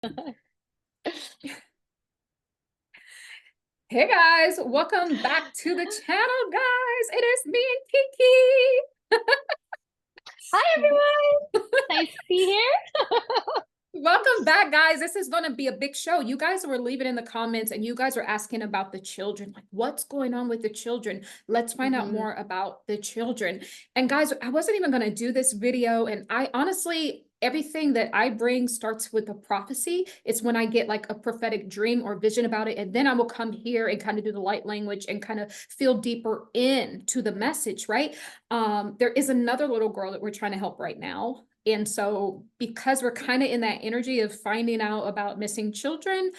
Hey guys, welcome back to the channel, guys. It is me and Hi Kiki. everyone. Nice to be here. Welcome back, guys. This is going to be a big show. You guys were leaving in the comments and you guys are asking about the children. Like, what's going on with the children? Let's find out Mhm. more about the children. And guys, I wasn't even going to do this video. And I honestly, everything that I bring starts with a prophecy. It's when I get like a prophetic dream or vision about it. And then I will come here and kind of do the light language and kind of feel deeper into the message, right? There is another little girl that we're trying to help right now. And so, because we're kind of in that energy of finding out about missing children,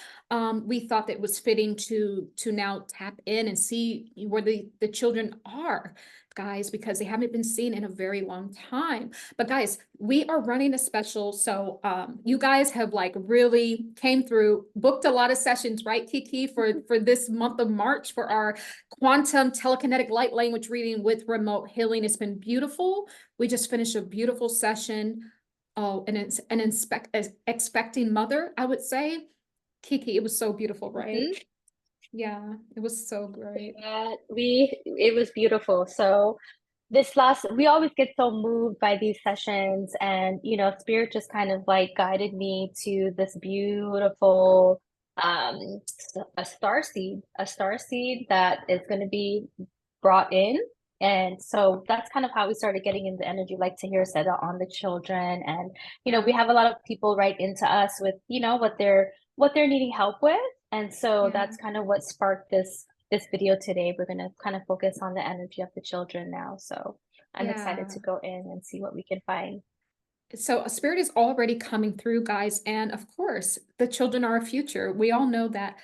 we thought that it was fitting to now tap in and see where the children are, guys, because they haven't been seen in a very long time. But guys, we are running a special, so you guys have like really came through, booked a lot of sessions, right, Kiki, for this month of March for our quantum telekinetic light language reading with remote healing. It's been beautiful. We just finished a beautiful session. Oh, and it's an expecting mother, I would say. Kiki, it was so beautiful, right? Mhm. Yeah, it was so great. Yeah, it was beautiful. So we always get so moved by these sessions, and Spirit just kind of like guided me to this beautiful a star seed that is going to be brought in. And so that's kind of how we started getting into energy, like Tahir said, on the children. And we Yeah, have a lot of people write into us with what they're needing help with. And so yeah, that's kind of what sparked this video today. We're going to kind of focus on the energy of the children now. So I'm excited to yeah. go in and see what we can find. So a spirit is already coming through, guys, and of course, the children are our future. We all know that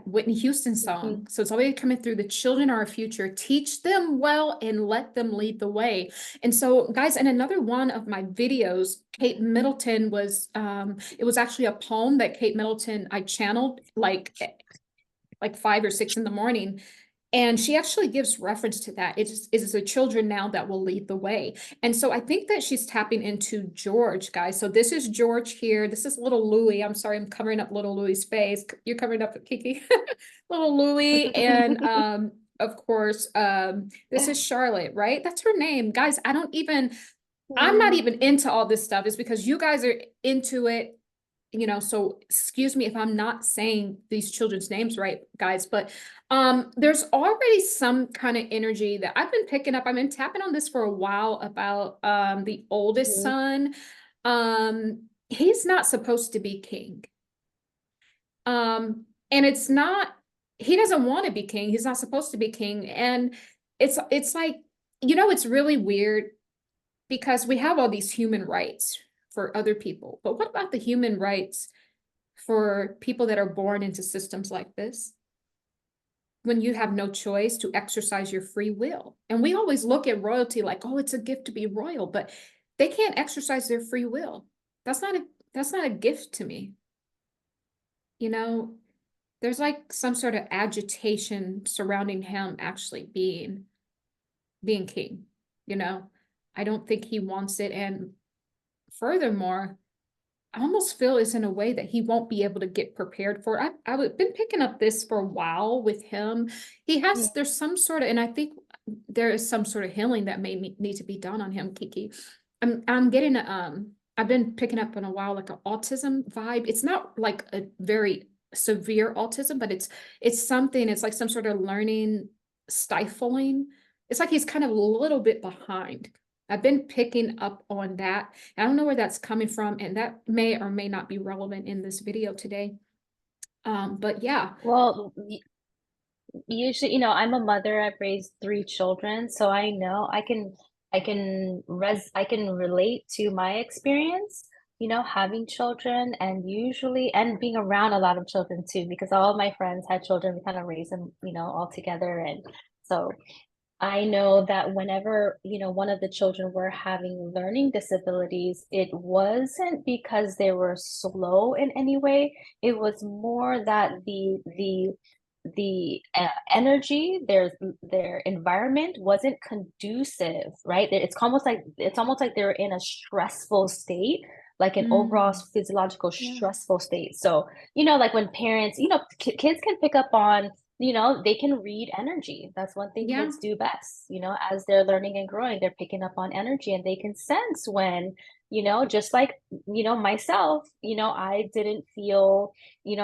Whitney Houston Mhm. song. So it's already coming through. The children are our future. Teach them well and let them lead the way. And so, guys, in another one of my videos, Kate Middleton was it was actually a poem that Kate Middleton I channeled like 5 or 6 in the morning. And she actually gives reference to that. It's the children now that will lead the way. And so I think that she's tapping into George, guys. So this is George here. This is little Louis. I'm sorry, I'm covering up little Louis's face. You're covering up Kiki. Little Louis. And of course, this is Charlotte, right? That's her name. Guys, I'm not Mm, even into all this stuff. It's because you guys are into it, so excuse me if I'm not saying these children's names right, guys, but there's already some kind of energy that I've been picking up. I've been tapping on this for a while about the oldest mhm, son. He's not supposed to be king. And it's not, he doesn't want to be king. He's not supposed to be king. And it's like, it's really weird because we have all these human rights for other people. But what about the human rights for people that are born into systems like this when you have no choice to exercise your free will? And we always look at royalty like, oh, it's a gift to be royal, but they can't exercise their free will. That's not a that's not a gift to me. You know, there's like some sort of agitation surrounding him actually being king, you know. I don't think he wants it. And furthermore, I almost feel it's in a way that he won't be able to get prepared for. I've been picking up this for a while with him. mhm. There's some sort of, and I think there is some sort of healing that may need to be done on him, Kiki. I'm getting I've been picking up in a while like an autism vibe. It's not like a very severe autism, but it's something, it's like some sort of learning stifling. It's like he's kind of a little bit behind. I've been picking up on that. I don't know where that's coming from, and that may or may not be relevant in this video today. But yeah, Well, usually, I'm a mother. I've raised three children, so I know I can relate to my experience, having children, and usually and being around a lot of children too, because all of my friends had children. We kind of raised them, all together. And so I know that whenever, one of the children were having learning disabilities, it wasn't because they were slow in any way. It was more that the energy, their environment wasn't conducive, right? It's almost like they're in a stressful state. like an overall Mm, physiological yeah. stressful state. So, like when parents, kids can pick up on, they can read energy. That's one thing Yeah. kids do best. As they're learning and growing, they're picking up on energy and they can sense when, just like, myself, I didn't feel,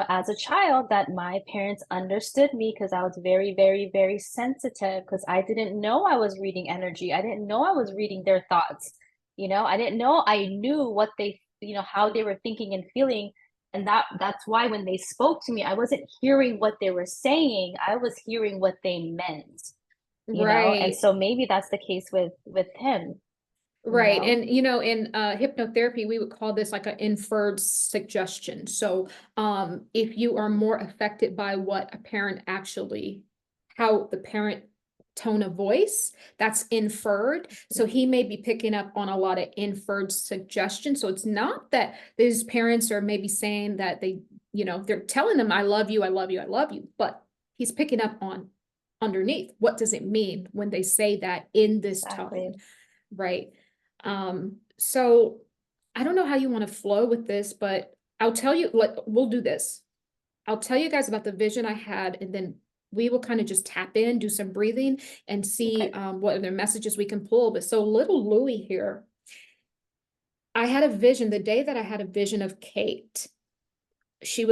as a child that my parents understood me because I was very, very, very sensitive because I didn't know I was reading energy. I didn't know I was reading their thoughts. I didn't know I knew what they, how they were thinking and feeling. And that's why when they spoke to me, I wasn't hearing what they were saying. I was hearing what they meant. And Right. so maybe that's the case with him, you Right. know? And in hypnotherapy, we would call this like an inferred suggestion. So if you are more affected by what a parent actually, how the parent tone of voice, that's inferred. So he may be picking up on a lot of inferred suggestions. So it's not that these parents are maybe saying that they're telling them, I love you, I love you, I love you, but he's picking up on underneath. What does it mean when they say that in this tone? Exactly. Right. So I don't know how you want to flow with this, but I'll tell you, like, we'll do this. I'll tell you guys about the vision I had, and then we will kind of just tap in, do some breathing, and see Okay. what other messages we can pull. But so little Louie here, I had a vision the day that I had a vision of Kate. She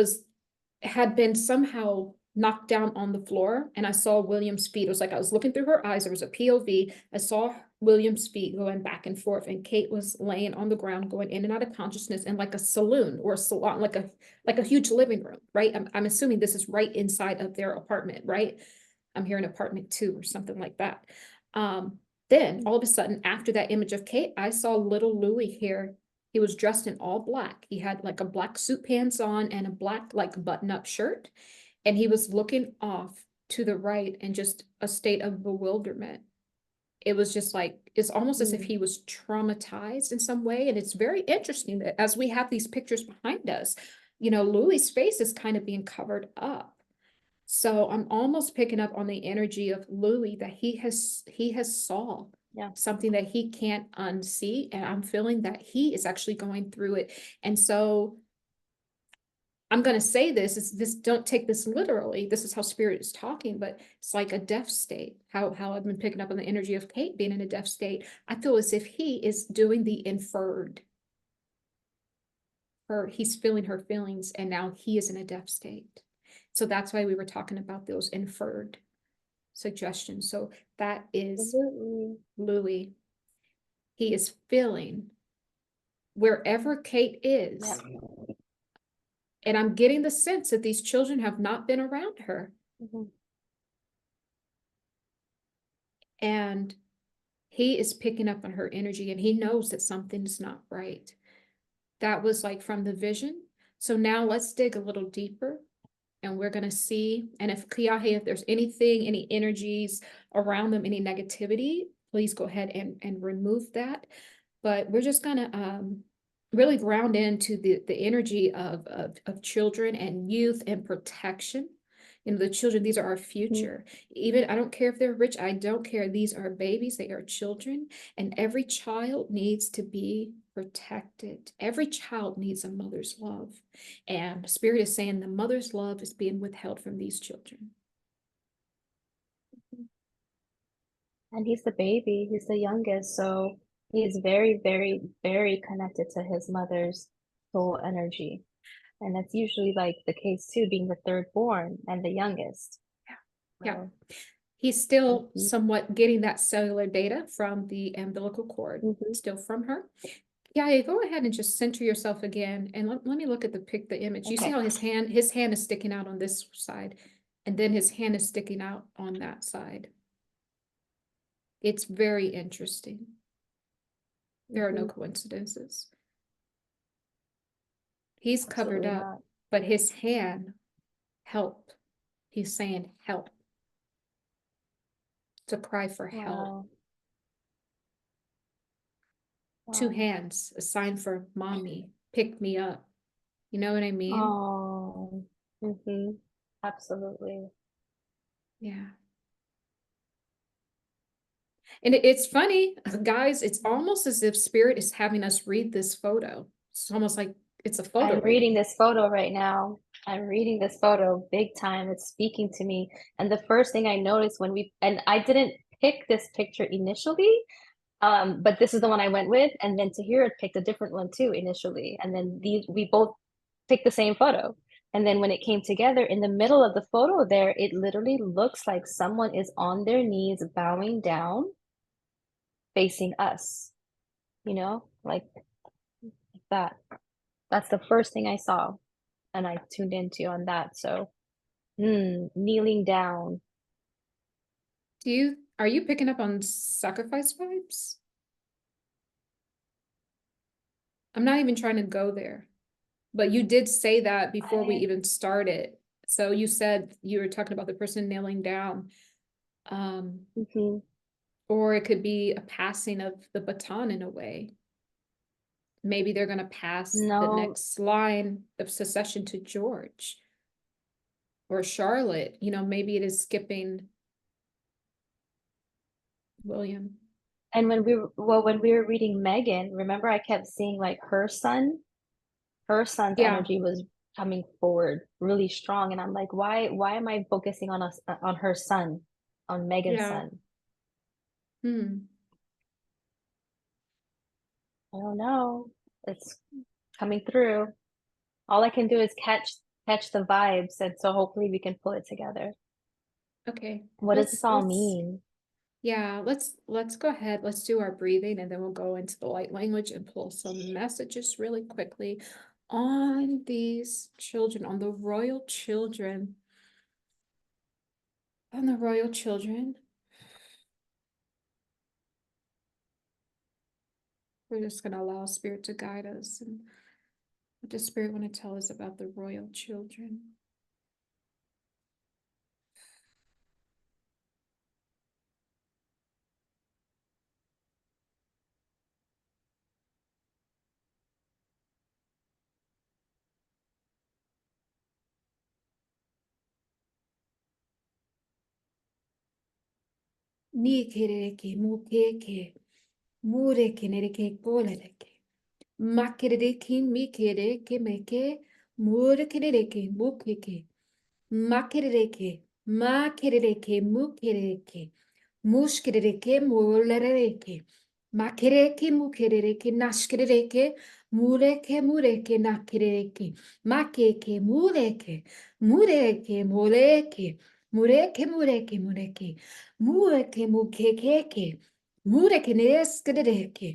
had been somehow knocked down on the floor, and I saw William's feet. It was like I was looking through her eyes. There was a POV. I saw William's feet going back and forth, and Kate was laying on the ground, going in and out of consciousness in like a saloon or a salon, like a huge living room, right? I'm assuming this is right inside of their apartment, right? I'm hearing apartment two or something like that. Then all of a sudden, after that image of Kate, I saw little Louis here. He was dressed in all black. He had like a black suit pants on and a black like button-up shirt. And he was looking off to the right in just a state of bewilderment. It was just like, it's almost as if Mm, he was traumatized in some way. And it's very interesting that as we have these pictures behind us, Louis's face is kind of being covered up. So I'm almost picking up on the energy of Louis that he has saw yeah. something that he can't unsee, and I'm feeling that he is actually going through it. And so I'm going to say this, don't take this literally. This is how spirit is talking, but it's like a deaf state. How I've been picking up on the energy of Kate being in a deaf state. I feel as if he is doing the inferred. He's feeling her feelings, and now he is in a deaf state. So that's why we were talking about those inferred suggestions. So that is Absolutely. Louis. He is feeling wherever Kate Yeah. is. And I'm getting the sense that these children have not been around her. Mhm. And he is picking up on her energy, and he knows that something's not right. That was like from the vision. So now let's dig a little deeper, and we're going to see. And if Kiahe, if there's anything, any energies around them, any negativity, please go ahead and remove that. But we're just gonna really ground into the energy of children and youth and protection. The children, these are our Mhm. future. Even I don't care if they're rich, I don't care. These are babies, they are children, and every child needs to be protected. Every child needs a mother's love. And Spirit is saying the mother's love is being withheld from these children. And he's the baby, he's the youngest, so he's very, very, very connected to his mother's soul energy. And that's usually like the case too, being the third born and the youngest. Yeah. So, He's still mhm, somewhat getting that cellular data from the umbilical cord, mhm. still from her. Yeah, go ahead and just center yourself again, and let me look at the image. You see Okay. how his hand is sticking out on this side, and then his hand is sticking out on that side. It's very interesting. There are no Mhm. coincidences. He's covered Absolutely up, not. but his hand, help. He's saying help. It's a cry for help. Wow. Two Wow. hands, a sign for mommy, pick me up. You know what I mean? Oh. Mhm. Absolutely. Yeah. And it's funny, guys, it's Mhm. almost as if spirit is having us read this photo. It's almost like it's a photo I'm reading reading. this photo right now. I'm reading this photo big time. It's speaking to me. And the first thing I noticed when and I didn't pick this picture initially, but this is the one I went with. And then Tahira picked a different one too initially. And then we both picked the same photo. And then when it came together in the middle of the photo there, it literally looks like someone is on their knees, bowing down, facing us, like that. That's the first thing I saw and I tuned into on that. So, kneeling down. Are you picking up on sacrifice vibes? I'm not even trying to go there, but you did say that before we I, even started. So you said you were talking about the person kneeling down. mhm. Or it could be a passing of the baton in a way. Maybe they're going to pass the No, next line of succession to George or Charlotte. Maybe it is skipping William. and when we were reading Megan, remember I kept seeing like her son's Yeah, energy was coming forward really strong, and I'm like, why am I focusing on us on her son, on Megan's yeah. son? Hmm. I don't know. It's coming through. All I can do is catch the vibes, and so hopefully we can pull it together. Okay. What does this all Let's mean? Yeah, let's go ahead. Let's do our breathing and then we'll go into the light language and pull some messages really quickly on these children, on the royal children. On the royal children. We're just gonna allow Spirit to guide us and what does Spirit want to tell us about the royal children? Ni kereke mukeke mureke nereke kolereke makereke mikereke meke mureke nereke mukeke makereke makereke mukereke mushkereke mulereke makereke mukereke nashkereke mureke mureke nakereke makeke mureke mureke mureke mureke mureke mureke mureke mukekeke mureke neskereke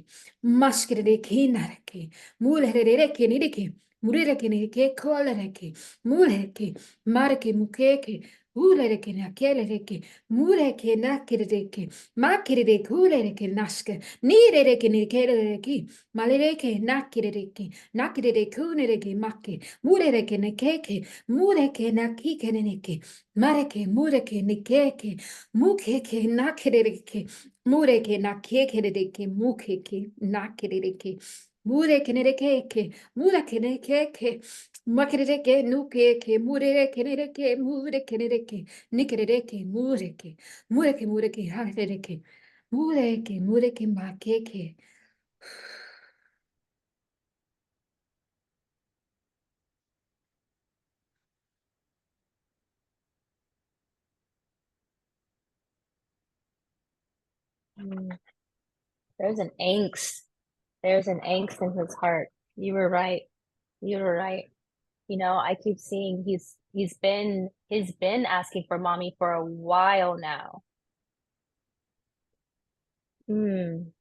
mashkereke nareke mureke nireke mureke nireke kolereke mureke mareke mukeke Ulereke na kelereke, mureke na kereke, makireke, ulereke naske, nireke ni kelereke, malereke na kereke, nakireke unereke make, mureke ne keke, mureke na kikeneke, mareke mureke ni keke, mukeke na kereke, mureke na kekereke, mukeke na kereke, mureke ne keke, mureke ne keke, Makereke, nukeke, mureke, nereke, mureke, nereke, nikereke, mureke, mureke, mureke, hakereke, mureke, mureke, makeke. Mm, there's an angst. There's an angst in his heart. You were right. You were right. I keep seeing he's been asking for mommy for a while now. Mm,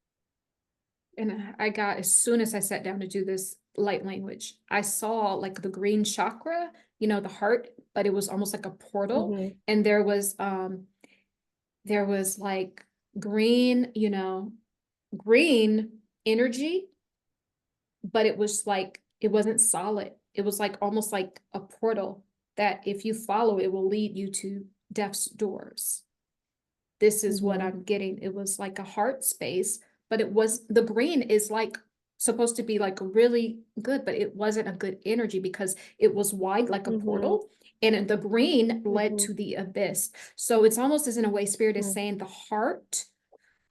And I got, as soon as I sat down to do this light language, I saw like the green chakra, the heart, but it was almost like a portal. hmm And there was like green, green energy, but it was like it wasn't solid. It was like almost like a portal that if you follow, it will lead you to death's doors. This is what hmm I'm getting. It was like a heart space, but the green is like supposed to be like really good, but it wasn't a good energy because it was wide like a hmm portal and the green led hmm to the abyss. So it's almost as in a way, Spirit is saying the heart,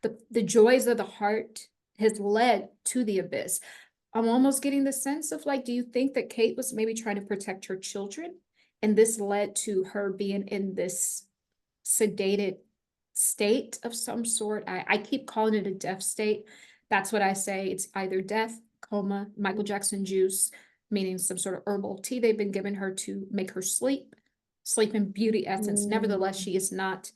the joys of the heart has led to the abyss. I'm almost getting the sense of like, do you think that Kate was maybe trying to protect her children? And this led to her being in this sedated state of some sort. I keep calling it a death state. That's what I say. It's either death, coma, Michael Mhm. Jackson juice, meaning some sort of herbal tea they've been giving her to make her sleep, sleep in beauty essence. Nevertheless, Mm.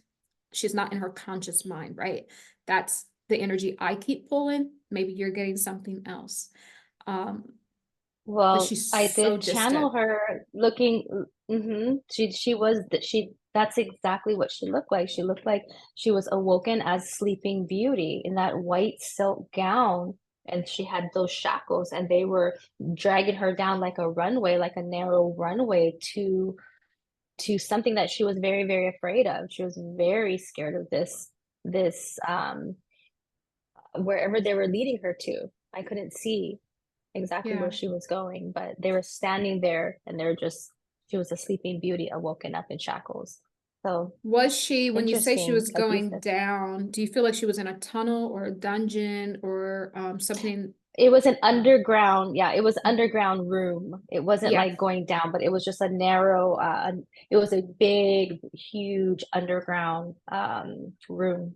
she's not in her conscious mind, right? That's the energy I keep pulling. Maybe you're getting something else. Um, but Well, she's I so did channel distant. her looking, she was that's exactly what she looked like. She looked like she was awoken as Sleeping Beauty in that white silk gown, and she had those shackles, and they were dragging her down like a runway, like a narrow runway to something that she was very, very afraid of. She was very scared of this wherever they were leading her to. I couldn't see exactly where Yeah. she was going, but they were standing there and they're just she was a sleeping beauty awoken up in shackles. So Was she, when you say she interesting, was like you going said. down, do you feel like she was in a tunnel or a dungeon or something? It was an underground, yeah, it was underground room. It wasn't Yeah, like going down, but it was just a narrow, it was a big, huge underground room,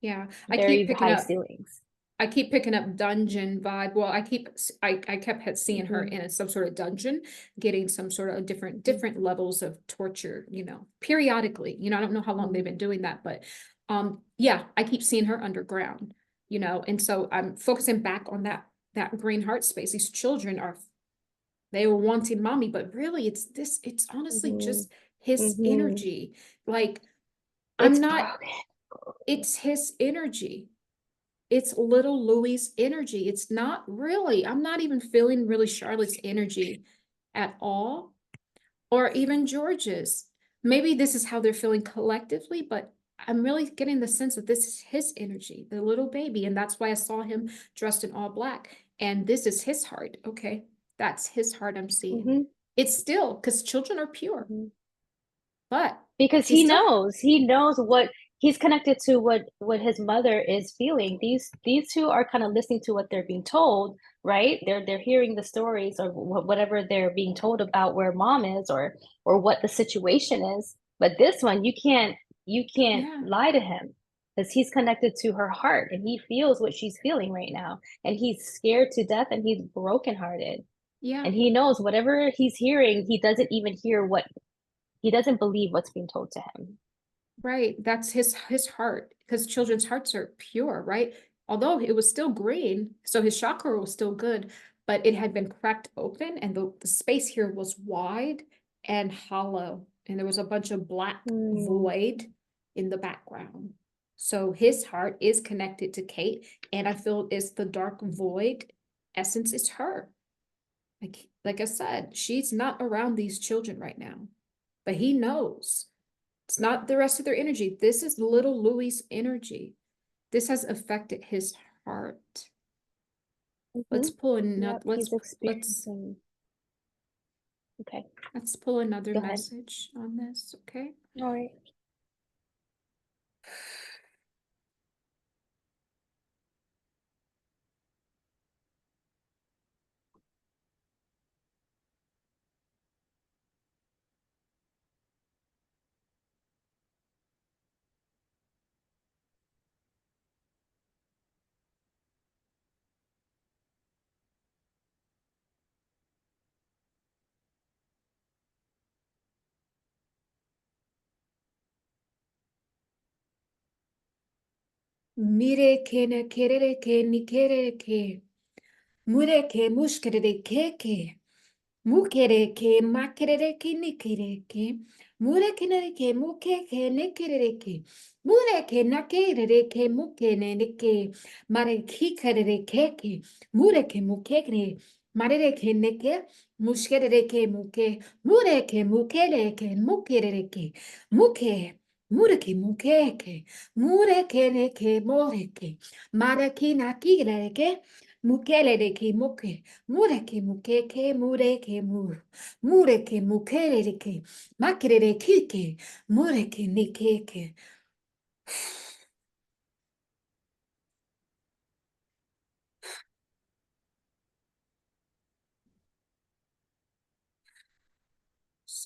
yeah. very high ceilings. I keep picking up dungeon vibe. Well, I kept seeing her Hmm. in some sort of dungeon, getting some sort of different levels of torture, periodically. I don't know how long they've Hmm. been doing that, but yeah, I keep seeing her underground, and so I'm focusing back on that green heart space. These children are they were wanting mommy, but really it's honestly Hmm. just his Hmm. energy. Like I'm It's not, broken. it's his energy. It's little Louis's energy. It's not really, I'm not even feeling really Charlotte's energy at all, or even George's. Maybe this is how they're feeling collectively, but I'm really getting the sense that this is his energy, the little baby. And that's why I saw him dressed in all black. And this is his heart. Okay. That's his heart I'm seeing. Hmm. It's still because children are pure, Hmm. but Because he's still, he knows what he's connected to what his mother is feeling. These two are kind of listening to what they're being told, right? They're hearing the stories or whatever they're being told about where mom is or what the situation is. But this one you can't yeah, lie to him because he's connected to her heart and he feels what she's feeling right now, and he's scared to death and he's brokenhearted, yeah. and he knows whatever he's hearing, he doesn't even hear what he doesn't believe what's being told to him. Right, that's his heart, because children's hearts are pure, right? Although it was still green, so his chakra was still good, but it had been cracked open, and the space here was wide and hollow, and there was a bunch of black Mm. void in the background. So his heart is connected to Kate, and I feel it's the dark void essence is her. Like I said, she's not around these children right now, but he knows. It's not the rest of their energy. This is little Louis's energy. This has affected his heart. Mhm. Let's pull another, Yep, he's let's experiencing. Okay, let's pull another go ahead. message on this, okay? All right. Mire que ne querere que ni querere que. Mure que mushkere que. Mukereke, makereke, nikereke. Murekeneke, mukeke, nekereke. Mureke, nakereke, mukeneke. Marekikereke. Mureke, mukeke. Mareke, neke. Mushkereke, muke. Mureke, mukereke, mukereke. Muke. Mureke, mukeke. Mureke, neke, moreke. Mareki, nakireke. Mukereke, muke. Mureke mukeke mureke mur. Mureke mukereke. Makerere kike. Mureke nikeke.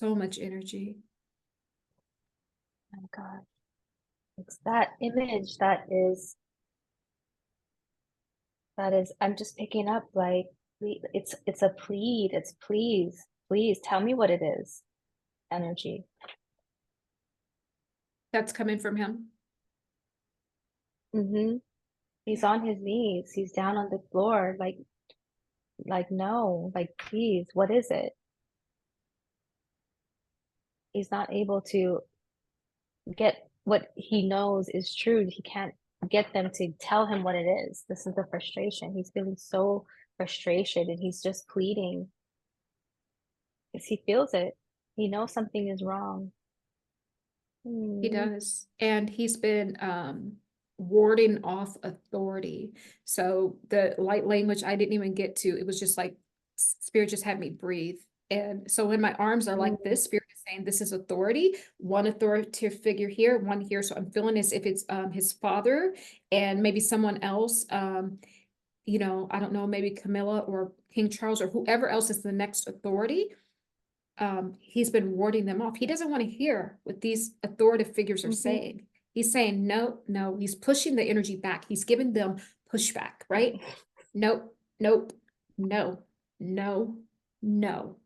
So much energy. My God. It's that image that is, I'm just picking up like it's a plead. It's please tell me what it is. Energy. That's coming from him. Mm-hmm. He's on his knees. He's down on the floor, like no, like please, what is it? He's not able to get what he knows is true. He can't get them to tell him what it is. This is the frustration. He's feeling so frustrated and he's just pleading because he feels it. He knows something is wrong. He Hmm. does. And he's been warding off authority. So the light language I didn't even get to, it was just like spirit just had me breathe. And so when my arms are like Mm, this, spirit is saying this is authority, one authoritative figure here, one here. So I'm feeling as if it's his father and maybe someone else. You know, I don't know, maybe Camilla or King Charles or whoever else is the next authority. He's been warding them off. He doesn't want to hear what these authoritative figures are mhm. saying. He's saying, no, no, he's pushing the energy back. He's giving them pushback, right? Nope, nope, no, no, no.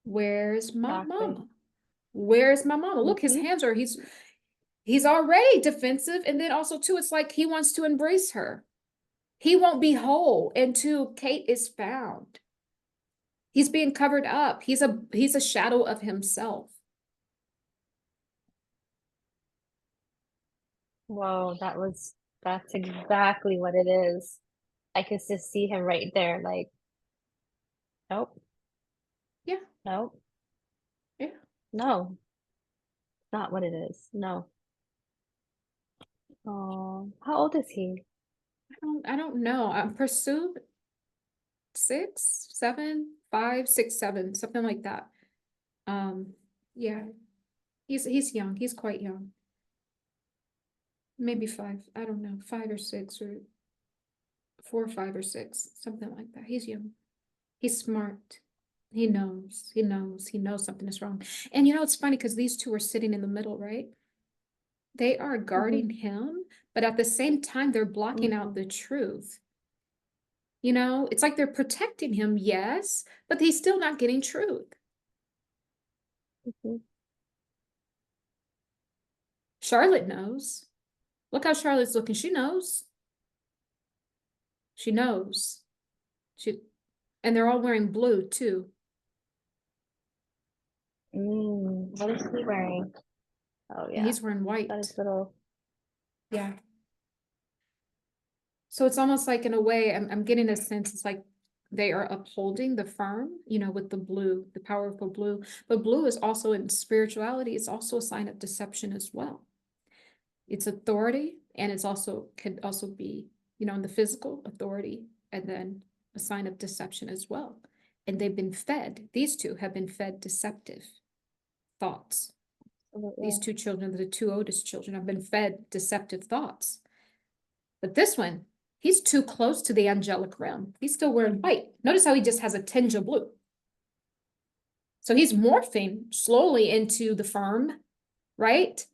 Where's my Exactly. mama? Where's my mama? Look, his Mhm, hands are, he's already defensive. And then also too, it's like he wants to embrace her. He won't be whole until Kate is found. He's being covered up. He's a shadow of himself. whoa, that's exactly what it is. I could just see him right there, like, nope, Yeah, nope, yeah. no, not what it is. No. Oh, how old is he? I don't know. I'm pursued 6, 7, 5, 6, 7, something like that. Um, yeah, he's young. He's quite young. Maybe 5. I don't know, 5 or 6 or 4, 5 or 6, something like that. He's young. He's smart. He knows. He knows. He knows something is wrong. And you know, it's funny because these two are sitting in the middle, right? They are Mhm, guarding him, but at the same time, they're blocking out mhm, the truth. You know, it's like they're protecting him, yes, but he's still not getting truth. mhm. Charlotte knows. Look how Charlotte's looking. She knows. She knows. She and they're all wearing blue too. What is he wearing? Oh And yeah, he's wearing got his white. little. Yeah. So it's almost like in a way, I'm getting a sense it's like they are upholding the firm, you know, with the blue, the powerful blue. But blue is also in spirituality, it's also a sign of deception as well. It's authority, and it's also could also be, you know, in the physical authority, and then a sign of deception as well. And they've been fed, these two have been fed deceptive thoughts. These Absolutely. two children, the two oldest children, have been fed deceptive thoughts. But this one, he's too close to the angelic realm. He's still wearing white. Notice how he just has a tinge of blue. So he's morphing slowly into the firm, right?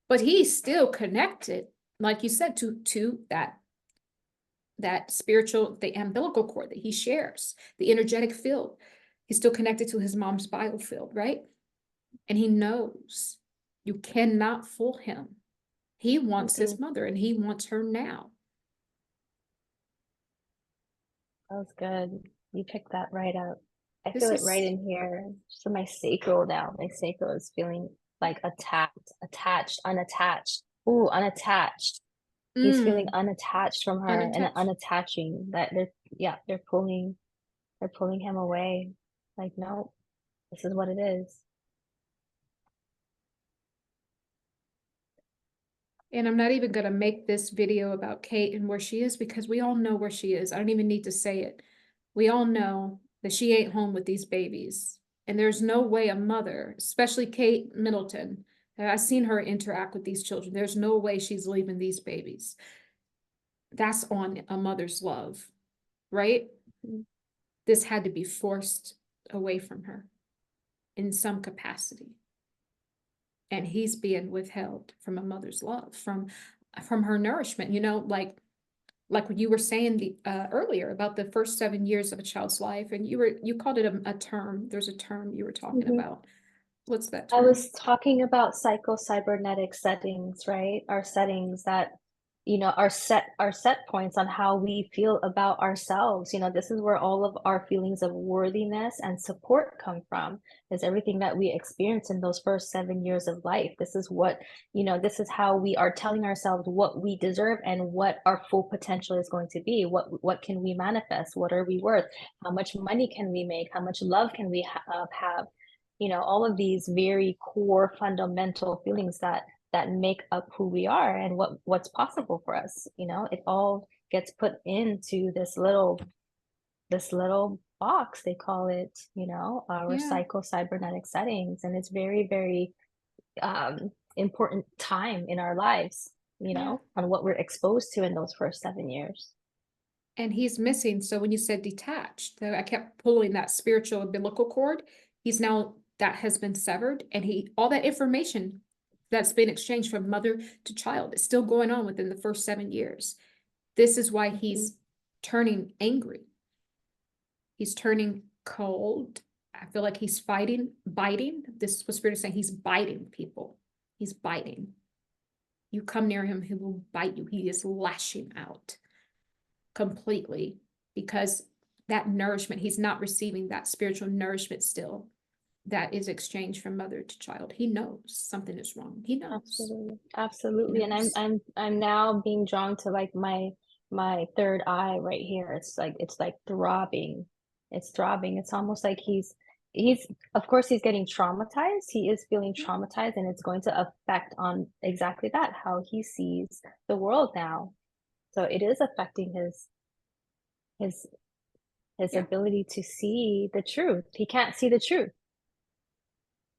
But he's still connected, like you said, to that spiritual, the umbilical cord that he shares, the energetic field. He's still connected to his mom's biofield, right? And he knows you cannot fool him. He wants his Mm-mm. mother and he wants her now. That was good. You picked that right up. I feel This it right is in here. So my sacral now. My sacral is feeling like attacked, attached, unattached. Ooh, unattached. He's feeling mm, unattached from her and unattached. unattaching. That yeah, they're pulling him away. Like, no, this is what it is. And I'm not even going to make this video about Kate and where she is because we all know where she is. I don't even need to say it. We all know that she ain't home with these babies. And there's no way a mother, especially Kate Middleton, I've seen her interact with these children. There's no way she's leaving these babies. That's on a mother's love, right? Mm, This had to be forced away from her. in some capacity. And he's being withheld from a mother's love, from her nourishment, like what you were saying earlier about the first 7 years of a child's life, and you called it a term. There's a term you were talking Mhm. about. What's that I term? was talking about psycho-cybernetic settings, right? Our settings that, are set points on how we feel about ourselves. This is where all of our feelings of worthiness and support come from, is everything that we experience in those first 7 years of life. This is how we are telling ourselves what we deserve and what our full potential is going to be. What can we manifest? What are we worth? How much money can we make? How much love can we have? All of these very core fundamental feelings that make up who we are and what's possible for us. It all gets put into this little box, they call it, our Yeah, psycho-cybernetic settings. And it's very, very important time in our lives, yeah. on what we're exposed to in those first 7 years. And he's missing. So when you said detached, I kept pulling that spiritual biblical cord. He's now that has been severed, and all that information that's been exchanged from mother to child is still going on within the first 7 years. This is why Mhm. he's turning angry. He's turning cold. I feel like he's biting. This is what Spirit is saying. He's biting people. He's biting. You come near him, he will bite you. He is lashing out completely because that nourishment, he's not receiving that spiritual nourishment still that is exchanged from mother to child. He knows something is wrong. He knows. Absolutely, He absolutely. And I'm knows. I'm I'm now being drawn to like my third eye right here. It's like throbbing. It's throbbing. It's almost like he's of course he's getting traumatized. He is feeling traumatized, and it's going to affect on exactly that, how he sees the world now. So it is affecting his his Yeah. ability to see the truth. He can't see the truth.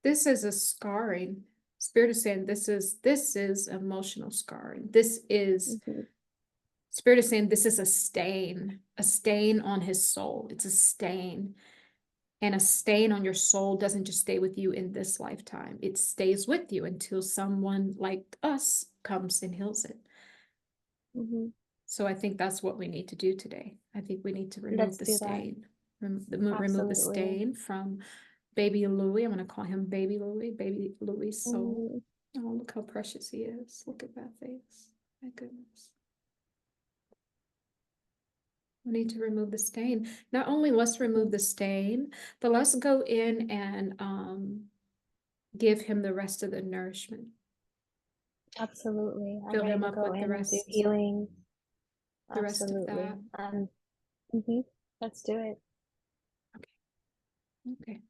This is a scarring. Spirit is saying this is emotional scarring. This is Mhm. Spirit is saying this is a stain on his soul. It's a stain. And a stain on your soul doesn't just stay with you in this lifetime. It stays with you until someone like us comes and heals it. Mhm. So I think that's what we need to do today. I think we need to remove Let's the do that. stain. Remove the Absolutely. stain from baby Louis. I'm going to call him baby Louis' soul. Mhm. Oh, look how precious he is. Look at that face. My goodness. We need to remove the stain. Not only let's remove Mhm. the stain, but let's go in and give him the rest of the nourishment. Absolutely. I'm Fill ready him to up go with in and do healing. the rest of that. Absolutely. Mhm. Let's do it. Okay. Okay.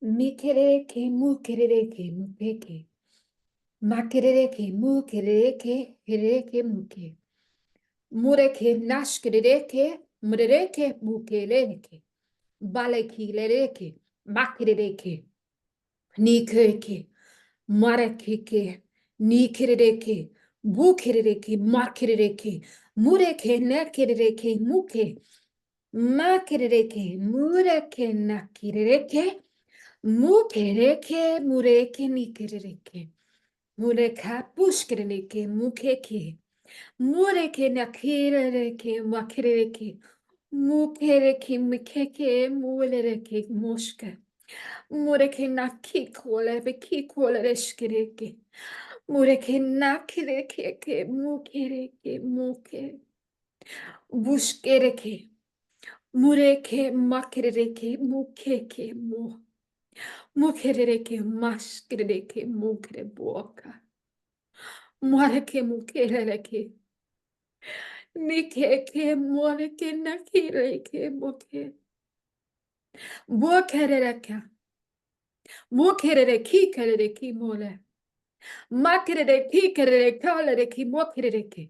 Mi querer que mu peke. Makereke, mukereke, hereke, muke. Mureke, nashkereke, mureke, mukereke. Balekileke, makereke, nikeke, marekeke, nikireke, bukireke, makireke, mureke, nakireke, muke, makireke, mureke, nakireke, mukereke, mureke, nikireke, mureka, pushkireke, mukeke, mureke, nakireke, makireke, mukereke, mikeke, mureke, mushke. Mureke naki kole beki kole reshkereke. Mureke nakireke mukereke muke. Bushkereke. Mureke makereke mukeke mu. Mukereke mashkereke mukere boka. Mureke mukereke. Nikeke mureke nakireke muke. Bukereke. Mukereke kereke mole. Makerere kikerere kalere ki mokerere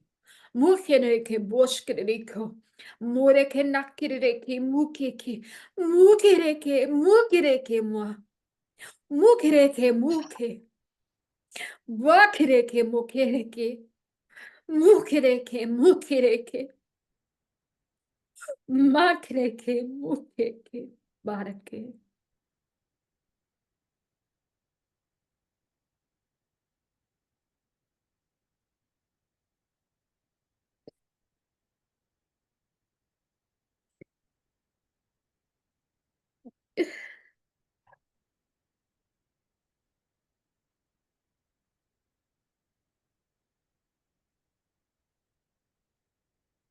mukerere ke boşkerere ko mureke nakirere ki mukeki mukereke mukereke mukereke muke bakereke mukereke mukereke mukereke makereke mukeke bareke.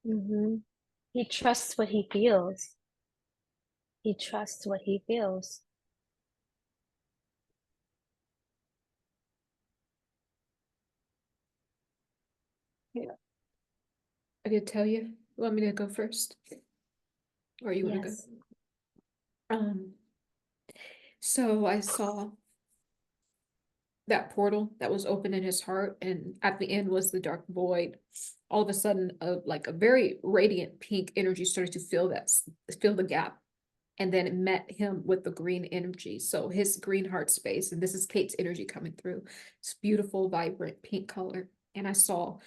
Mm-hmm. He trusts what he feels. He trusts what he feels. Yeah, I could tell you. You want me to go first, or you want to go? Yes. Um, so I saw that portal that was open in his heart, and at the end was the dark void. All of a sudden, like a very radiant pink energy started to fill the gap, and then it met him with the green energy. So his green heart space, and this is Kate's energy coming through. It's beautiful, vibrant pink color, and I saw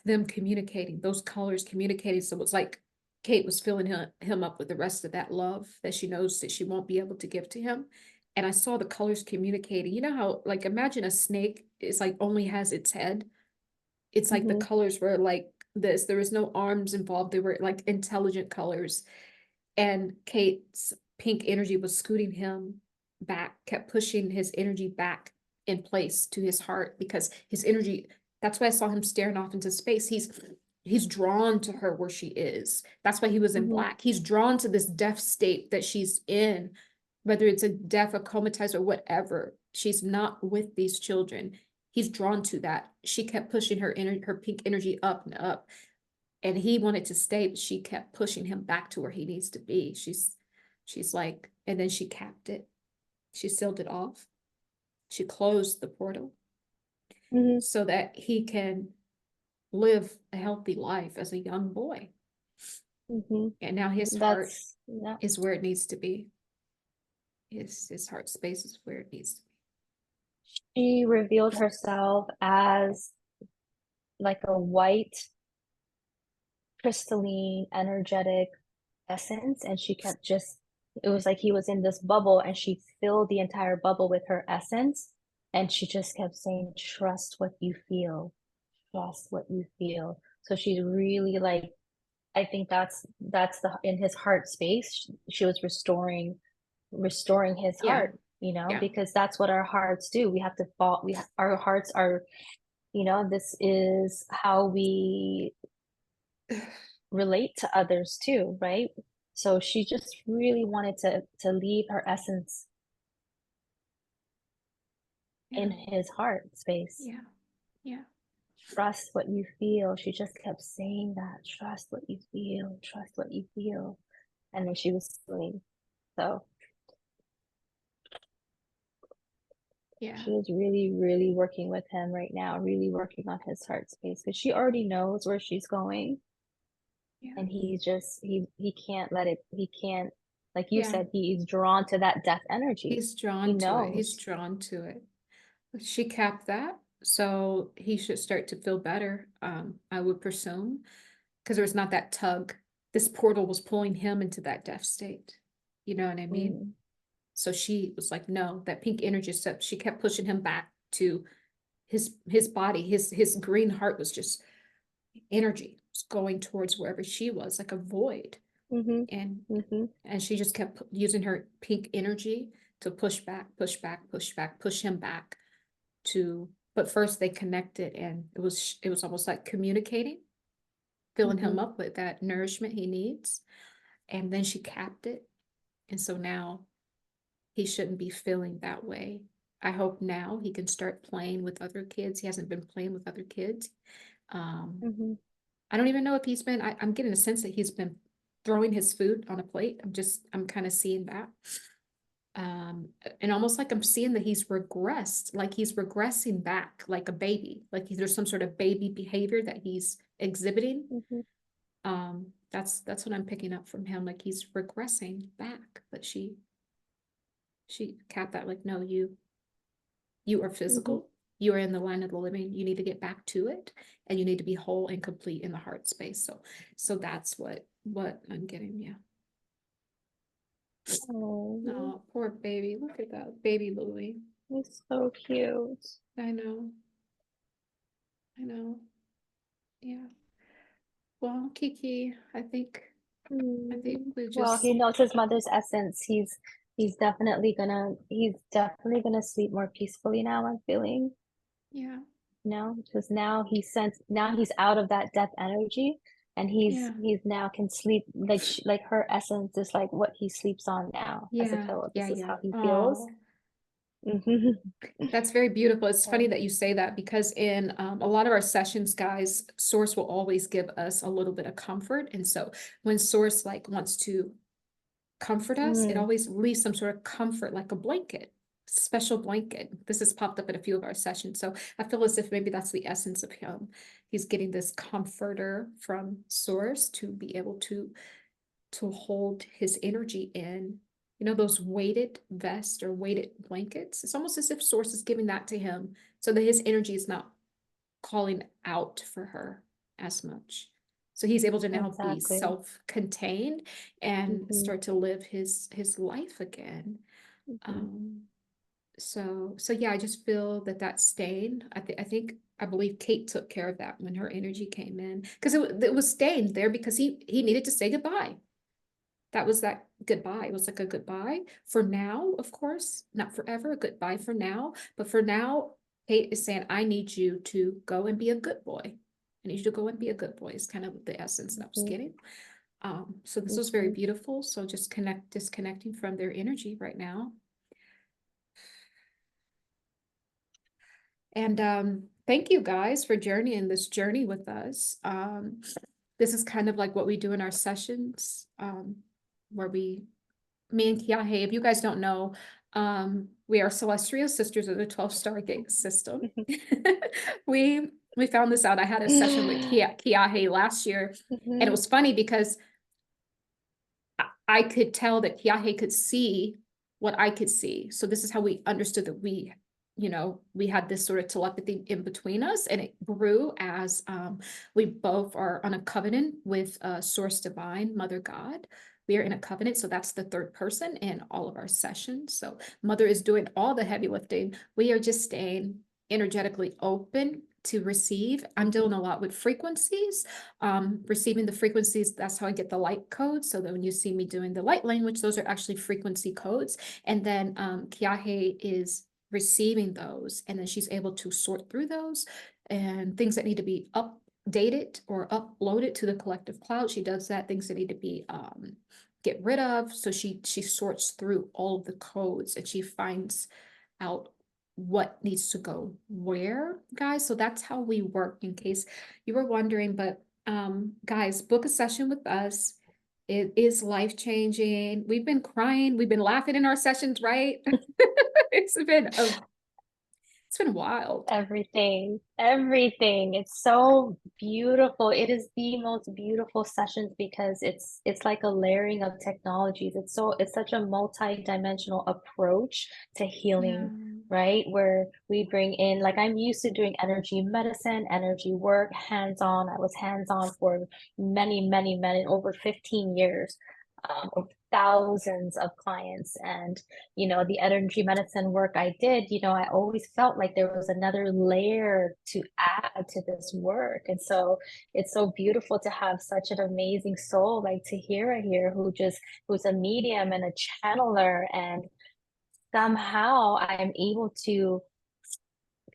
them communicating, those colors communicating. So it's like Kate was filling him up with the rest of that love that she knows that she won't be able to give to him. And I saw the colors communicating. You know how, like, imagine a snake is like only has its head. It's like the Mm-hmm. colors were like this. There was no arms involved. They were like intelligent colors. And Kate's pink energy was scooting him back, kept pushing his energy back in place to his heart because his energy, that's why I saw him staring off into space. He's drawn to her where she is. That's why he was in Mm-hmm. black. He's drawn to this deaf state that she's in, whether it's a deaf, a comatized, or whatever. She's not with these children. He's drawn to that. She kept pushing her pink energy up and up, and he wanted to stay, but she kept pushing him back to where he needs to be. She's like, and then she capped it. She sealed it off. She closed the portal Mm-hmm. so that he can live a healthy life as a young boy. Mm-hmm. And now his heart That's, yeah. is where it needs to be. His heart space is where it needs to She revealed herself as like a white, crystalline, energetic essence, and she kept just, it was like he was in this bubble and she filled the entire bubble with her essence, and she just kept saying, trust what you feel, trust what you feel. So she's really like, I think that's the, in his heart space, she was restoring his be. Yeah, heart, you know, yeah. because that's what our hearts do. We have to fall, our hearts are, you know, this is how we relate to others too, right? So she just really wanted to leave her essence Yeah, in his heart space. yeah, yeah. Trust what you feel. She just kept saying that. Trust what you feel. Trust what you feel. And then she was sleeping. So Yeah, She is really, really working with him right now, really working on his heart space because she already knows where she's going, yeah, and he's just he can't let it. He can't, like you yeah. said, he's drawn to that death energy. He's He drawn to it. He's knows. drawn to it. She capped that, so he should start to feel better, I would presume, because there was not that tug. This portal was pulling him into that death state. You know what I mean? Mm, So she was like, no, that pink energy stuff. She kept pushing him back to his body. His green heart was just energy was going towards wherever she was, like a void. mhm, And mhm, she just kept using her pink energy to push back, push back, push back, push him back to, but first they connected, and it was almost like communicating, filling him mhm. up with that nourishment he needs. And then she capped it. And so now he shouldn't be feeling that way. I hope now he can start playing with other kids. He hasn't been playing with other kids. Um, Mhm. I don't even know if he's been, I'm getting a sense that he's been throwing his food on a plate. I'm kind of seeing that. Um, and almost like I'm seeing that he's regressed, like he's regressing back like a baby, like there's some sort of baby behavior that he's exhibiting. Mhm. That's what I'm picking up from him, like he's regressing back, but she capped that like, no, you are Mhm. physical, you are in the line of the living, you need to get back to it, and you need to be whole and complete in the heart space. So that's what I'm getting. Yeah. Oh, Oh, poor baby, look at that baby Louie. he's so cute. I know, I know. Yeah. Well, Kiki, I think Mm. we Well, he just, knows his mother's essence. He's definitely gonna sleep more peacefully now, I'm feeling, yeah, because now he's out of that death energy, and yeah, he's now can sleep like her essence is like what he sleeps on now as a yeah, pillow. yeah, This is yeah. how he feels. Oh, Mhm. that's very beautiful. It's funny So, that you say that, because in a lot of our sessions, guys, Source will always give us a little bit of comfort. And so when Source like wants to comfort us, it mm, always leaves some sort of comfort, like a blanket, special blanket. This has popped up in a few of our sessions. So I feel as if maybe that's the essence of him. He's getting this comforter from Source to be able to hold his energy in. You know, those weighted vests or weighted blankets. It's almost as if Source is giving that to him so that his energy is not calling out for her as much. So he's able to now be exactly. self-contained and Mhm. start to live his life again. Mhm. Um, so yeah, I just feel that that stain. I believe Kate took care of that when her energy came in, because it was stained there because he needed to say goodbye. That was that goodbye. It was like a goodbye for now, of course, not forever, a goodbye for now. But for now, Kate is saying, I need you to go and be a good boy. I need you to go and be a good boy, is kind of the essence that I was Mhm. getting. So this was very Mhm. beautiful. So just disconnecting from their energy right now. And thank you guys for journeying this journey with us. This is kind of like what we do in our sessions, where me and Kiahe, if you guys don't know, we are celestial sisters of the 12 Stargate system. We we found this out. I had a session with Kiahe last year, and it Mhm. was funny because I could tell that Kiahe could see what I could see. So this is how we understood that we had this sort of telepathy in between us, and it grew as we both are on a covenant with Source Divine, Mother God. We are in a covenant, so that's the third person in all of our sessions. So Mother is doing all the heavy lifting. We are just staying energetically open to receive. I'm Mhm. dealing a lot with frequencies, receiving the frequencies. That's how I get the light codes. So that when you see me doing the light language, those are actually frequency codes. And then Kiahe is receiving those, and then she's able to sort through those and things that need to be updated or uploaded to the collective cloud. She does that. Things that need to be get rid of. So she sorts through all of the codes, and she finds out what needs to go where, guys. So that's how we work, in case you were wondering. But guys, book a session with us. It is life-changing. We've been crying, we've been laughing in our sessions, right? It's been It's been wild. Everything, everything. It's so beautiful. It is the most beautiful sessions because it's like a layering of technologies. It's such a multi-dimensional approach to Yeah. healing, right? Where we bring in, like I'm used to doing energy medicine, energy work, hands-on. I was hands-on for many, over 15 years, of thousands of clients. And the energy medicine work I did, I always felt like there was another layer to add to this work. And so it's so beautiful to have such an amazing soul like Tahira here who's a medium and a channeler, and somehow I'm able to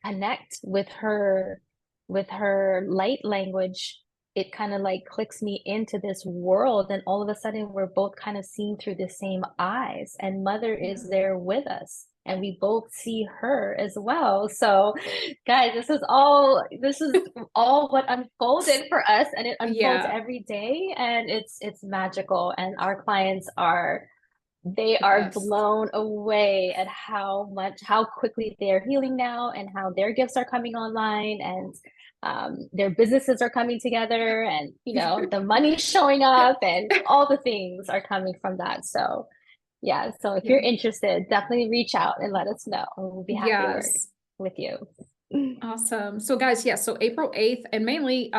connect with her light language. It kind of like clicks me into this world, and all of a sudden we're both kind of seeing through the same eyes, and mother Yeah. is there with us and we both see her as well. So guys, this is all what unfolded for us, and it unfolds Yeah. every day, and it's magical, and our clients are they The are best. blown away at how quickly they're healing now, and how their gifts are coming online, and their businesses are coming together, and the money's showing up, and all the things are coming from that. So yeah, so if you're Yeah. interested, definitely reach out and let us know. We'll be happy to work Yes. with you. Awesome. So guys, yeah, so April 8th, and mainly,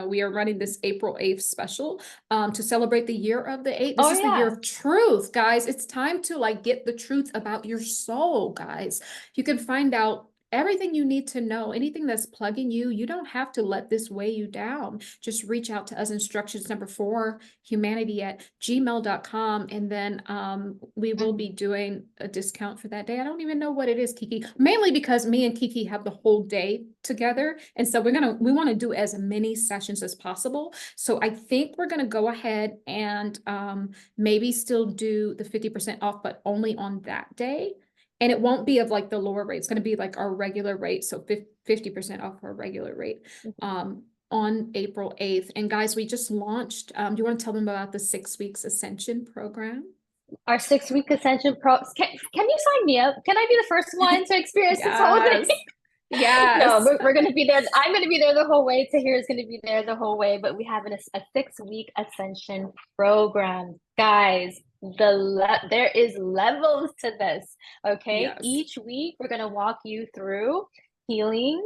we are running this April 8th special, to celebrate the year of the 8th. This Oh is the year yeah. of truth, guys. It's time to like get the truth about your soul, guys. You can find out everything you need to know, anything that's plugging you. You don't have to let this weigh you down. Just reach out to us, instructions number 4, humanity@gmail.com. And then we will be Mhm. doing a discount for that day. I don't even know what it is, Kiki, mainly because me and Kiki have the whole day together. And so we want to do as many sessions as possible. So I think we're gonna go ahead and maybe still do the 50% off, but only on that day. And it won't be of like the lower rate. It's going to be like our regular rate. So 50% off our regular rate Mhm. on April 8th. And guys, we just launched. Do you want to tell them about the 6 weeks Ascension program? Our 6 week ascension pros. Can you sign me up? Can I be the first one to experience this whole thing? Yes. No, Yes. we're going to be there. I'm going to be there the whole way. Tahira's going to be there the whole way. But we have a 6 week ascension program, guys. There is levels to this. Okay, Yes. each week we're going to walk you through healing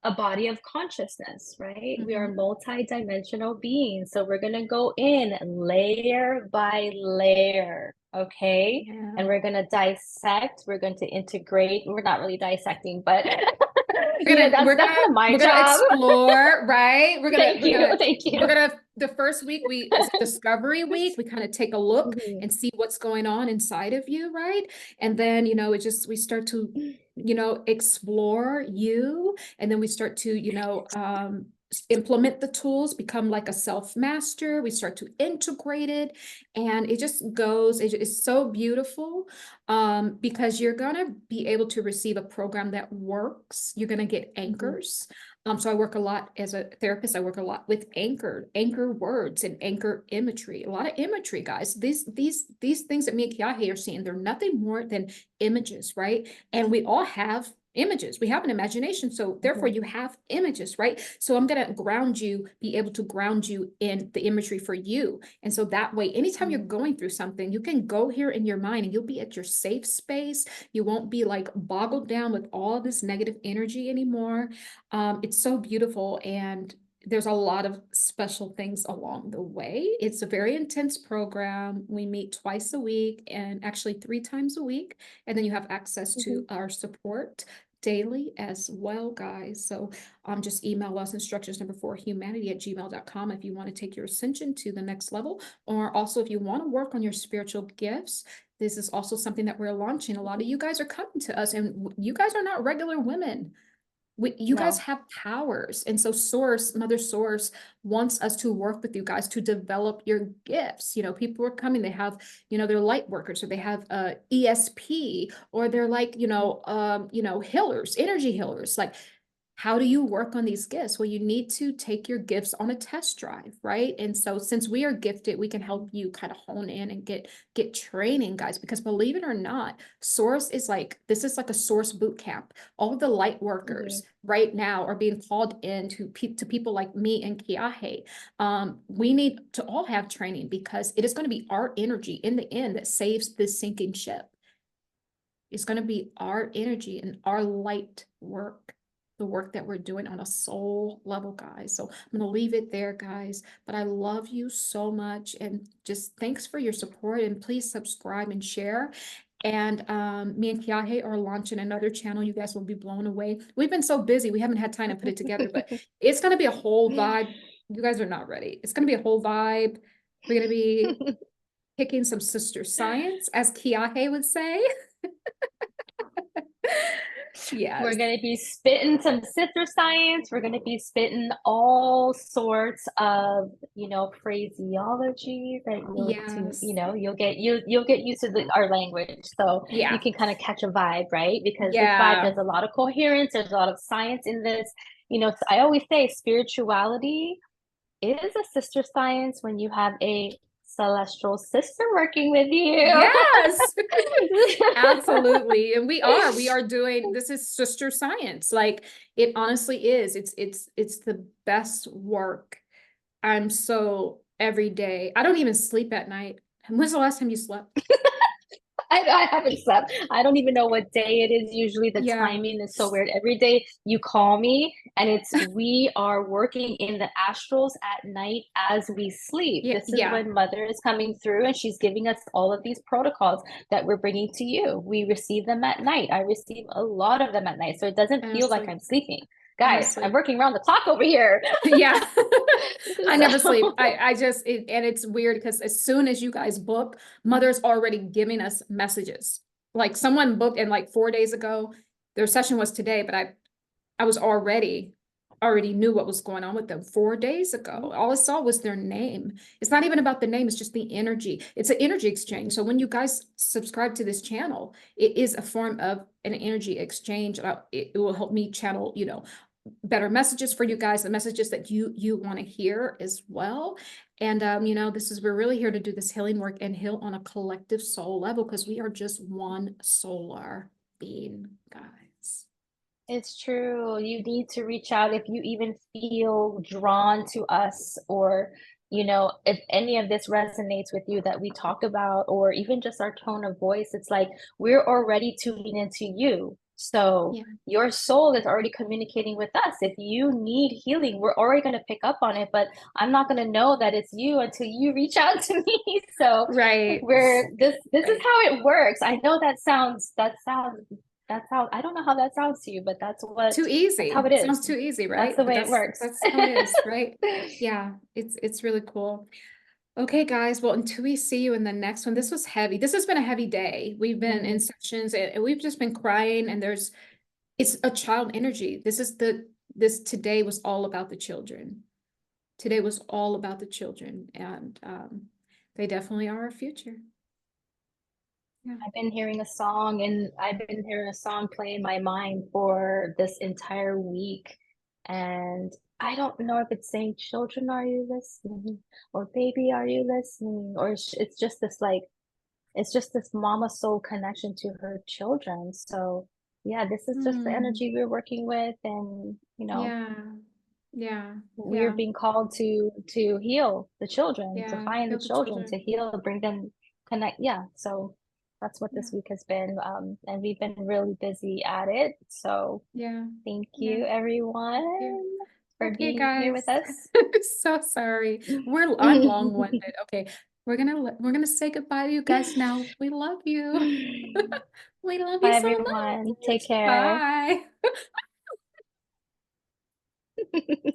a body of consciousness, right? We are Mhm. multi-dimensional beings. So we're going to go in layer by layer, okay? And Yeah. we're going to dissect, we're going to integrate. We're not really dissecting, but We're gonna that's we're kind gonna of my we're gonna job. explore, right? We're gonna Thank we're you. gonna Thank we're you. gonna the first week we is discovery week. We kind of take a look Mhm. and see what's going on inside of you, right? And then, we start to, explore you, and then we start to, implement the tools, become like a self-master. We start to integrate it, and it just goes, it's so beautiful, because you're gonna be able to receive a program that works. You're gonna get Mhm. anchors. So I work a lot as a therapist. I work a lot with anchor words and anchor imagery. A lot of imagery, guys. These things that me and Kiahe are seeing, they're nothing more than images, right? And we all have images. We have an imagination, so therefore Mhm. you have images, right? So I'm gonna be able to ground you in the imagery for you. And so that way, anytime you're Mhm. going through something, you can go here in your mind and you'll be at your safe space. You won't be like boggled down with all this negative energy anymore. It's so beautiful, and there's a lot of special things along the way. It's a very intense program. We meet twice a week, and actually 3 times a week. And then you have access to Mhm. our support daily as well, guys. So just email us, instructions number 4, humanity@gmail.com, if you want to take your ascension to the next level. Or also if you want to work on your spiritual gifts. This is also something that we're launching. A lot of you guys are coming to us, and you guys are not regular women. You guys No. have powers. And so Mother Source wants us to work with you guys to develop your gifts. People are coming, they have, they're light workers, or they have ESP, or they're like, healers, energy healers. Like, How do you work on these gifts? Well, you need to take your gifts on a test drive, right? And so since we are gifted, we can help you kind of hone in and get training, guys, because believe it or not, Source is like this is like a Source boot camp. All of the light Mhm. workers right now are being called in to people like me and Kiahe. We need to all have training because it is going to be our energy in the end that saves this sinking ship. It's going to be our energy and our light work, the work that we're doing on a soul level, guys. So I'm going to leave it there, guys. But I love you so much. And just thanks for your support. And please subscribe and share. And me and Kiahe are launching another channel. You guys will be blown away. We've been so busy. We haven't had time to put it together, but it's going to be a whole vibe. You guys are not ready. It's going to be a whole vibe. We're going to be picking some sister science, as Kiahe would say. We're Yes. going to be spitting some sister science. We're going to be spitting all sorts of, phraseology that Yes. you'll get used to our language. So you Yeah. can kind of catch a vibe, right? Because this vibe, Yeah. there's a lot of coherence, there's a lot of science in this. So I always say spirituality is a sister science when you have a celestial sister working with you. Yes. Absolutely. And we are doing this is sister science. Like it honestly is. It's the best work. I'm so every day. I don't even sleep at night. When's the last time you slept? I haven't slept. I don't even know what day it is. Usually the Yeah. timing is so weird. Every day you call me and we are working in the astrals at night as we sleep. Yeah. This is Yeah. when mother is coming through and she's giving us all of these protocols that we're bringing to you. We receive them at night. I receive a lot of them at night. So it doesn't feel like Honestly. I'm sleeping. Guys, I'm Honestly. working around the clock over here. Yeah. I never sleep. So I just and it's weird because as soon as you guys book, mother's already giving us messages. Like someone booked and like 4 days ago, their session was today, but I was already knew what was going on with them 4 days ago. All I saw was their name. It's not even about the name, it's just the energy. It's an energy exchange. So when you guys subscribe to this channel, it is a form of an energy exchange. It will help me channel, better messages for you guys, the messages that you want to hear as well. And we're really here to do this healing work and heal on a collective soul level because we are just one solar being, guys. it's true. You need to reach out if you even feel drawn to us, or, if any of this resonates with you that we talk about, or even just our tone of voice. It's like we're already tuning into you. So Yeah. your soul is already communicating with us. If you need healing, we're already going to pick up on it, but I'm not going to know that it's you until you reach out to me. So Right. this is Right. how it works. I know that sounds I don't know how that sounds to you, but Too that's how easy. it is. Sounds too easy, That's right? the But way it works. that's how it is, right? Yeah, it's really cool. Okay, guys. Well, until we see you in the next one, this was heavy. This has been a heavy day. We've been in Mhm. sessions and we've just been crying, and it's a child energy. This today was all about the children. Today was all about the children, and they definitely are our future. Yeah. I've been hearing a song play in my mind for this entire week. And I don't know if it's saying, "Children, are you listening?" or "Baby, are you listening?" or it's just this mama soul connection to her children. So yeah, this is just the Hmm. energy we're working with, and Yeah. Yeah. we're Yeah. being called to heal the children, to Yeah. find the Heal the children, to children. heal, bring them connect. Yeah, so that's what Yeah. this week has been, and we've been really busy at it. So Yeah. thank Yeah. you, Thank you. everyone, for Okay, being here with guys. us. So sorry. I'm long-winded. Okay. We're gonna say goodbye to you guys now. We love you. We love you Bye, so everyone. much. Take care. Bye.